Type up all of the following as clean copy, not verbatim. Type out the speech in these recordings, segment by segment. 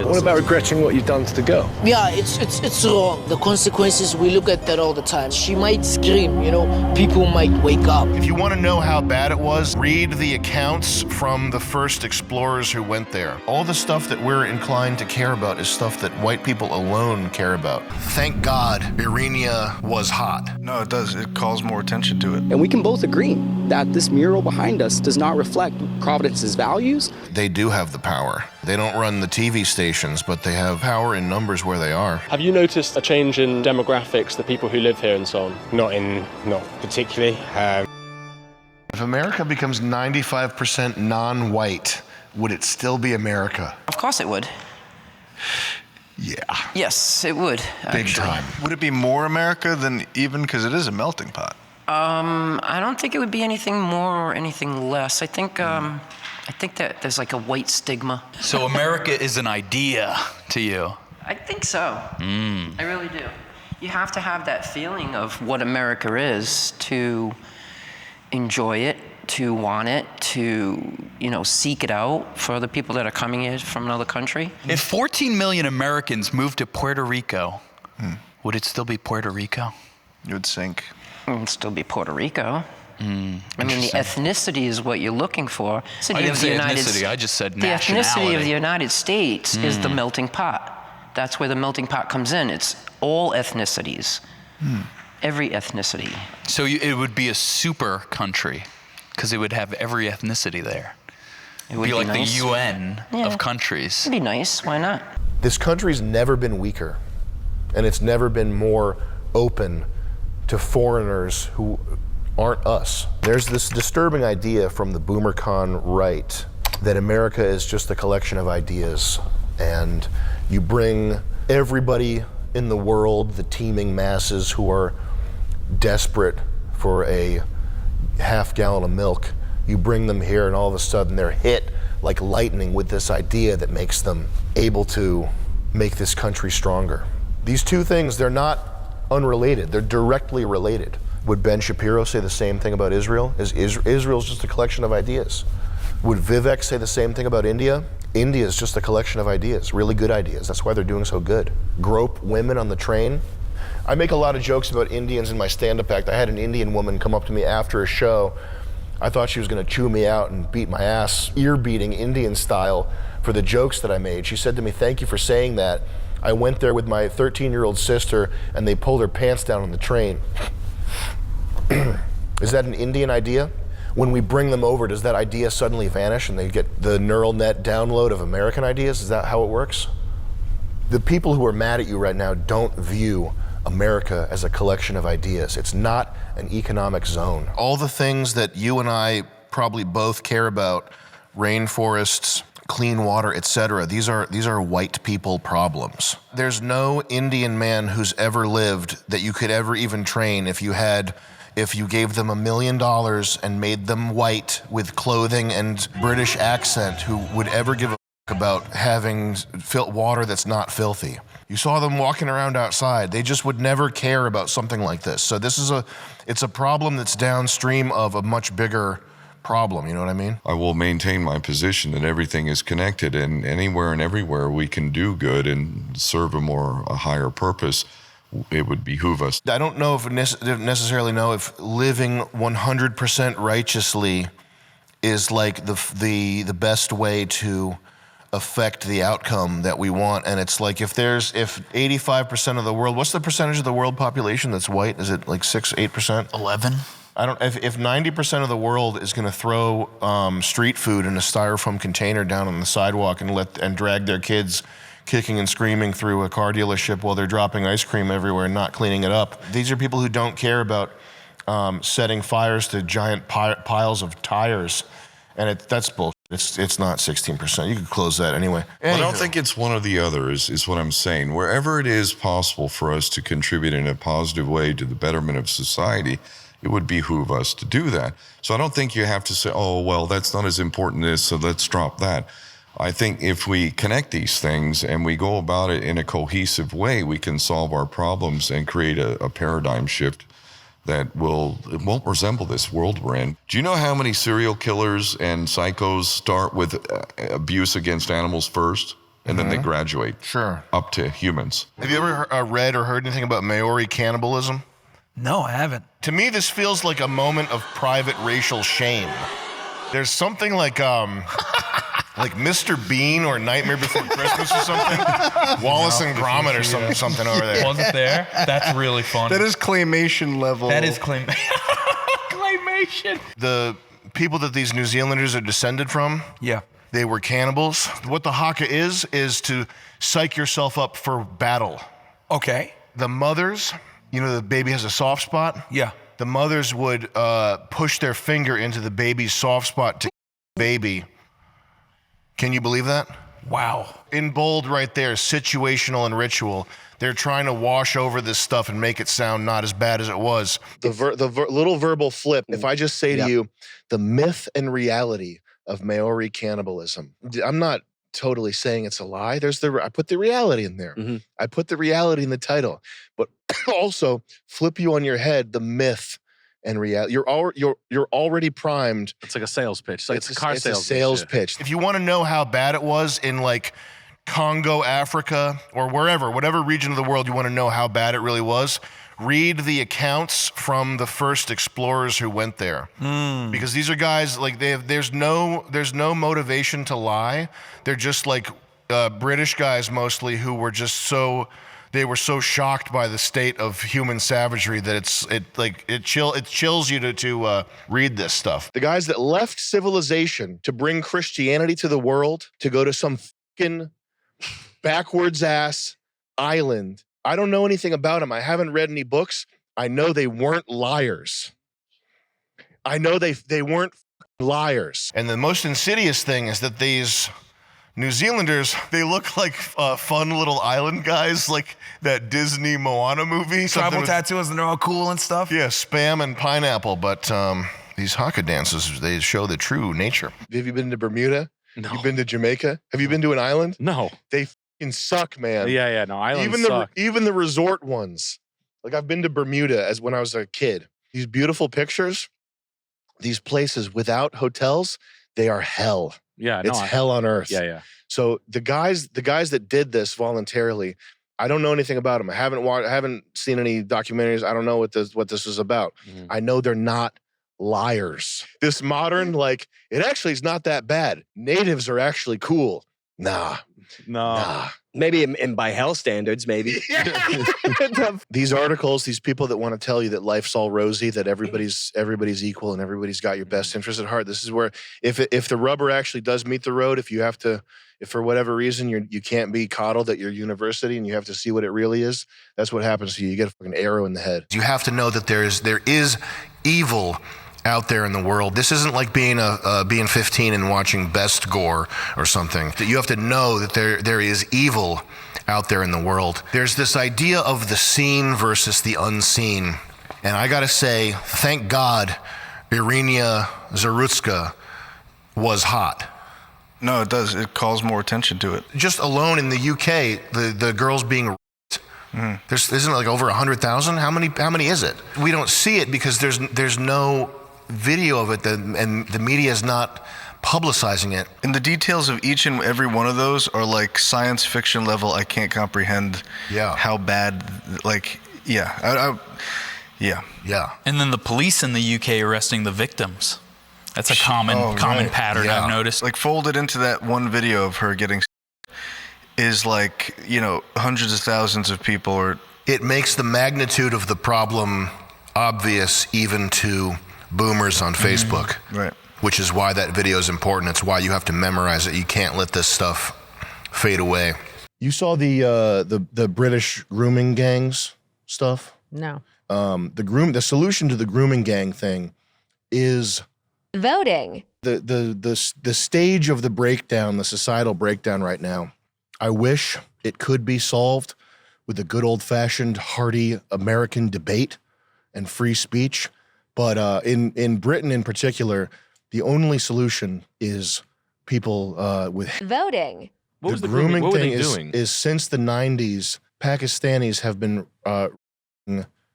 What about regretting what you've done to the girl? Yeah, it's wrong. The consequences, we look at that all the time. She might scream, you know, people might wake up. If you want to know how bad it was, read the accounts from the first explorers who went there. All the stuff that we're inclined to care about is stuff that white people alone care about. Thank God Irenia was hot. No, it does. It calls more attention to it. And we can both agree that this mural behind us does not reflect Providence's values. They do have the power. They don't run the TV stations, but they have power in numbers where they are. Have you noticed a change in demographics, the people who live here and so on? Not particularly. If America becomes 95% non-white, would it still be America? Of course it would. Yeah. Yes, it would. Big time. Would it be more America than even, because it is a melting pot? I don't think it would be anything more or anything less. I think that there's like a white stigma. So America is an idea to you? I think so. I really do. You have to have that feeling of what America is to enjoy it, to want it, to, you know, seek it out for the people that are coming here from another country. If 14 million Americans moved to Puerto Rico, would it still be Puerto Rico? It would sink. It would still be Puerto Rico. I mean, the ethnicity is what you're looking for. I didn't say ethnicity, I just said nationality. The ethnicity of the United States is the melting pot. That's where the melting pot comes in. It's all ethnicities, every ethnicity. So it would be a super country, because it would have every ethnicity there. It would be like nice. The UN of countries. It'd be nice, why not? This country's never been weaker, and it's never been more open to foreigners who aren't us. There's this disturbing idea from the boomercon right that America is just a collection of ideas, and you bring everybody in the world, the teeming masses who are desperate for a half-gallon of milk, you bring them here and all of a sudden they're hit like lightning with this idea that makes them able to make this country stronger. These two things, they're not unrelated, they're directly related. Would Ben Shapiro say the same thing about Israel? Israel's just a collection of ideas. Would Vivek say the same thing about India? India is just a collection of ideas, really good ideas. That's why they're doing so good. Grope women on the train. I make a lot of jokes about Indians in my stand-up act. I had an Indian woman come up to me after a show. I thought she was gonna chew me out and beat my ass, ear-beating Indian style, for the jokes that I made. She said to me, "Thank you for saying that. I went there with my 13-year-old sister and they pulled her pants down on the train." Is that an Indian idea? When we bring them over, does that idea suddenly vanish and they get the neural net download of American ideas? Is that how it works? The people who are mad at you right now don't view America as a collection of ideas. It's not an economic zone. All the things that you and I probably both care about, rainforests, clean water, etc., these are white people problems. There's no Indian man who's ever lived that you could ever even train if you gave them $1 million and made them white with clothing and British accent, who would ever give a about having water that's not filthy. You saw them walking around outside. They just would never care about something like this. So it's a problem that's downstream of a much bigger problem, you know what I mean? I will maintain my position that everything is connected, and anywhere and everywhere we can do good and serve a higher purpose, it would behoove us. I don't know if necessarily know if living 100% righteously is like the best way to affect the outcome that we want. And it's like if 85% of the world, what's the percentage of the world population that's white? Is it like 6-8%? 11? If 90% of the world is going to throw street food in a styrofoam container down on the sidewalk and drag their kids kicking and screaming through a car dealership while they're dropping ice cream everywhere and not cleaning it up. These are people who don't care about setting fires to giant piles of tires, and that's bullshit. It's not 16%. You could close that anyway. Well, I don't think it's one or the other is what I'm saying. Wherever it is possible for us to contribute in a positive way to the betterment of society, it would behoove us to do that. So I don't think you have to say, oh, well, that's not as important as, so let's drop that. I think if we connect these things and we go about it in a cohesive way, we can solve our problems and create a paradigm shift that it won't resemble this world we're in. Do you know how many serial killers and psychos start with abuse against animals first? and then they graduate Sure. up to humans. Have you ever read or heard anything about Maori cannibalism? No, I haven't. To me, this feels like a moment of private racial shame. There's something like Mr. Bean or Nightmare Before Christmas or something. Wallace and Gromit or something over there. Was it there? That's really funny. That is claymation level. That is claymation. The people that these New Zealanders are descended from, Yeah. they were cannibals. What the haka is to psych yourself up for battle. Okay. The mothers, you know, the baby has a soft spot. Yeah. The mothers would push their finger into the baby's soft spot to baby. Can you believe that? Wow. In bold right there, situational and ritual. They're trying to wash over this stuff and make it sound not as bad as it was. The little verbal flip, if I just say to you, the myth and reality of Maori cannibalism. I'm not totally saying it's a lie. I put the reality in there. I put the reality in the title, but also flip you on your head the myth and reality. You're already primed. It's like a sales pitch. It's like it's a car it's sales a sales pitch. If you want to know how bad it was in like Congo, Africa, or whatever region of the world you want to know how bad it really was, read the accounts from the first explorers who went there. Because these are guys, like, there's no motivation to lie. They're just like British guys mostly who were just they were so shocked by the state of human savagery that it chills you to read this stuff. The guys that left civilization to bring Christianity to the world, to go to some fucking backwards ass island. I don't know anything about them. I haven't read any books. I know they weren't liars. I know they weren't liars. And the most insidious thing is that these New Zealanders, they look like fun little island guys, like that Disney Moana movie. Tribal tattoos and they're all cool and stuff. Yeah, Spam and pineapple. But these haka dances, they show the true nature. Have you been to Bermuda? No. You've been to Jamaica? Have you been to an island? No. They fucking suck, man. Yeah, no, islands suck. suck. Even the resort ones. Like, I've been to Bermuda as when I was a kid. These beautiful pictures, these places without hotels, they are hell. Yeah, it's hell on earth. Yeah. So the guys that did this voluntarily, I don't know anything about them. I haven't seen any documentaries. I don't know what this is about. I know they're not liars. This modern, like, it actually is not that bad. Natives are actually cool. Nah. Maybe by hell standards, maybe. These articles, these people that want to tell you that life's all rosy, that everybody's equal and everybody's got your best interest at heart. This is where, if the rubber actually does meet the road, if for whatever reason you can't be coddled at your university and you have to see what it really is, that's what happens to you. You get a fucking arrow in the head. You have to know that there is evil out there in the world. This isn't like being 15 and watching Best Gore or something. That you have to know that there is evil out there in the world. There's this idea of the seen versus the unseen. And I gotta say, thank God 𝐒𝐤𝐳𝐲𝐽𝐵 was hot. No, it does. It calls more attention to it. Just alone in the UK, the girls being raped. Isn't it like over 100,000? How many is it? We don't see it because there's no video of it, and the media is not publicizing it. And the details of each and every one of those are like science fiction level. I can't comprehend how bad, like, yeah. And then the police in the UK arresting the victims. That's a common pattern I've noticed. Like, folded into that one video of her getting is like, hundreds of thousands of people. It makes the magnitude of the problem obvious even to boomers on Facebook. Right. Which is why that video is important. It's why you have to memorize it. You can't let this stuff fade away. You saw the British grooming gangs stuff? No. The solution to the grooming gang thing is voting. The stage of the breakdown, the societal breakdown right now. I wish it could be solved with a good old-fashioned, hearty American debate and free speech. But in Britain in particular, the only solution is people with voting. What was the grooming what were thing they doing? is since the 90s, Pakistanis have been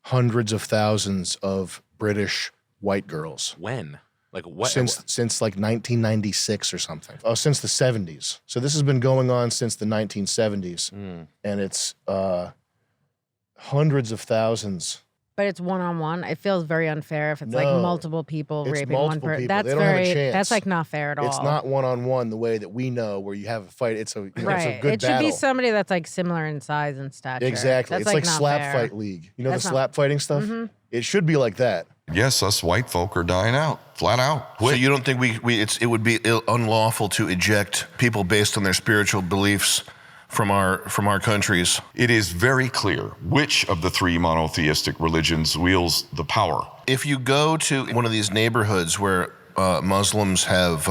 hundreds of thousands of British white girls. When? Like what? Since like 1996 or something. Oh, since the 70s. So this has been going on since the 1970s, and it's hundreds of thousands. But it's one-on-one. It feels very unfair if it's like multiple people raping one person. That's they don't have a chance. That's like not fair at all. It's not one-on-one the way that we know where you have a fight. It's a, it's a right. good It should battle. be somebody that's like similar in size and stature. Exactly. That's It's like not slap fair. fight league. You know That's the not- slap fighting stuff? It should be like that. Yes, us white folk are dying out, flat out. So you don't think it would be unlawful to eject people based on their spiritual beliefs from our countries? It is very clear which of the three monotheistic religions wields the power. If you go to one of these neighborhoods where Muslims have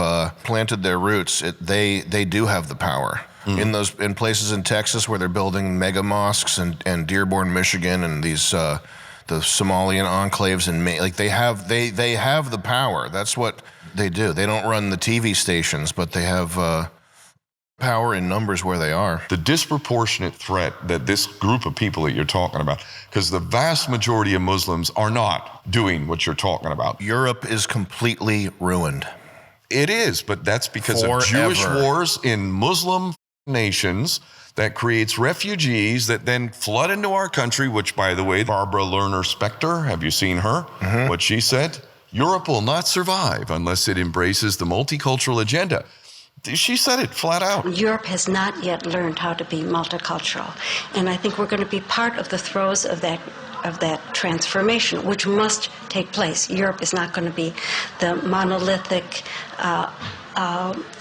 planted their roots, they do have the power. In places in Texas where they're building mega mosques and Dearborn, Michigan, and these the Somalian enclaves in Maine, like they have the power. That's what they do. They don't run the TV stations, but they have power in numbers where they are. The disproportionate threat that this group of people that you're talking about, because the vast majority of Muslims are not doing what you're talking about. Europe is completely ruined. It is, but that's because of Jewish wars in Muslim nations that creates refugees that then flood into our country, which, by the way, Barbara Lerner Specter, have you seen her? What she said? Europe will not survive unless it embraces the multicultural agenda. She said it flat out. Europe has not yet learned how to be multicultural. And I think we're going to be part of the throes of that transformation, which must take place. Europe is not going to be the monolithic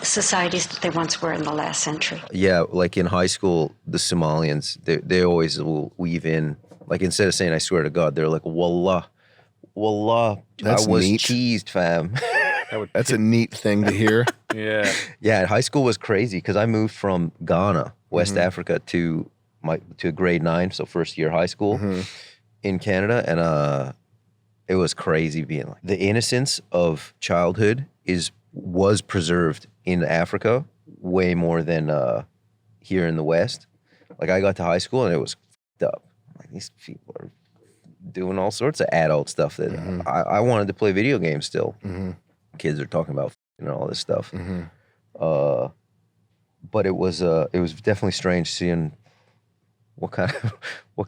societies that they once were in the last century. Yeah, like in high school, the Somalians, they always will weave in, like instead of saying, I swear to God, they're like, Wallah. Wallah, That's I was neat. cheesed, fam. That's a neat thing to hear. Yeah, high school was crazy because I moved from Ghana, West Africa, to grade 9, so first year high school in Canada, and it was crazy being like the innocence of childhood was preserved in Africa way more than here in the West. Like I got to high school and it was f***ed up. Like these people are doing all sorts of adult stuff that I wanted to play video games still. Kids are talking about and all this stuff. But it was definitely strange seeing what kind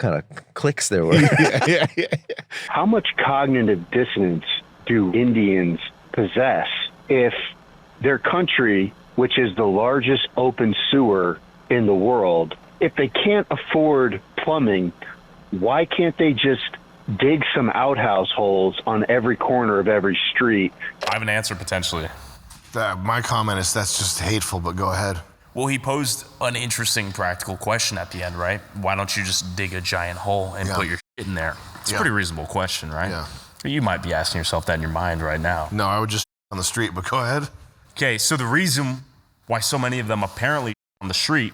of cliques there were. How much cognitive dissonance do Indians possess if their country, which is the largest open sewer in the world, if they can't afford plumbing, why can't they just dig some outhouse holes on every corner of every street? I have an answer potentially. My comment is that's just hateful, but go ahead. Well, he posed an interesting practical question at the end, right? Why don't you just dig a giant hole and put your shit in there? It's a pretty reasonable question, right? Yeah. You might be asking yourself that in your mind right now. No, I would just on the street, but go ahead. Okay, so the reason why so many of them apparently on the street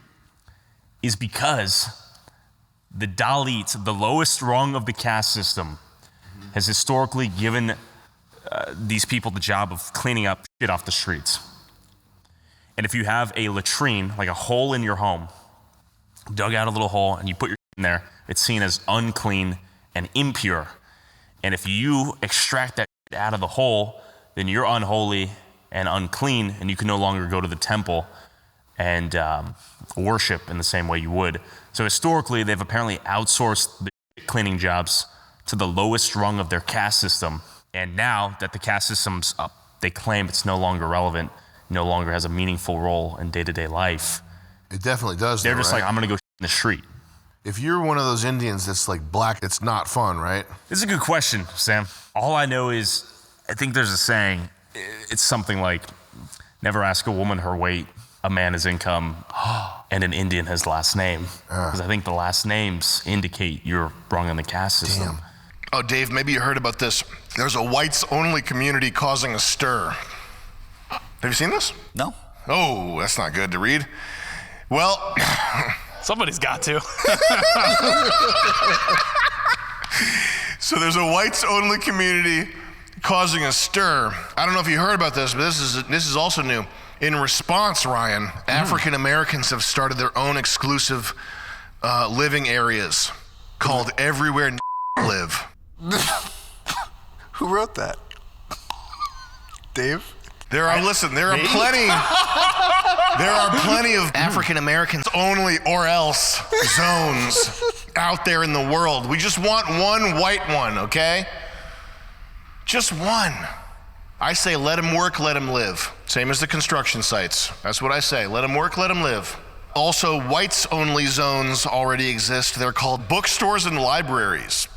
is because the Dalit, the lowest rung of the caste system, has historically given these people the job of cleaning up shit off the streets. And if you have a latrine, like a hole in your home, dug out a little hole and you put your shit in there, it's seen as unclean and impure. And if you extract that shit out of the hole, then you're unholy and unclean, and you can no longer go to the temple and worship in the same way you would. So historically, they've apparently outsourced the cleaning jobs to the lowest rung of their caste system. And now that the caste system's up, they claim it's no longer relevant, no longer has a meaningful role in day-to-day life. It definitely does. They're just like, I'm gonna go in the street. If you're one of those Indians that's like black, it's not fun, right? This is a good question, Sam. All I know is, I think there's a saying, it's something like, never ask a woman her weight, a man his income, and an Indian his last name. Because I think the last names indicate you're wrong in the caste system. Damn. Oh, Dave, maybe you heard about this. There's a whites-only community causing a stir. Have you seen this? No. Oh, that's not good to read. Well, somebody's got to. So there's a whites-only community causing a stir. I don't know if you heard about this, but this is also new. In response, Ryan, African Americans have started their own exclusive living areas called Everywhere Live. Who wrote that? Dave? There are plenty of African Americans only or else zones out there in the world. We just want one white one, okay? Just one. I say let them work, let them live. Same as the construction sites. That's what I say. Let them work, let them live. Also, whites only zones already exist. They're called bookstores and libraries.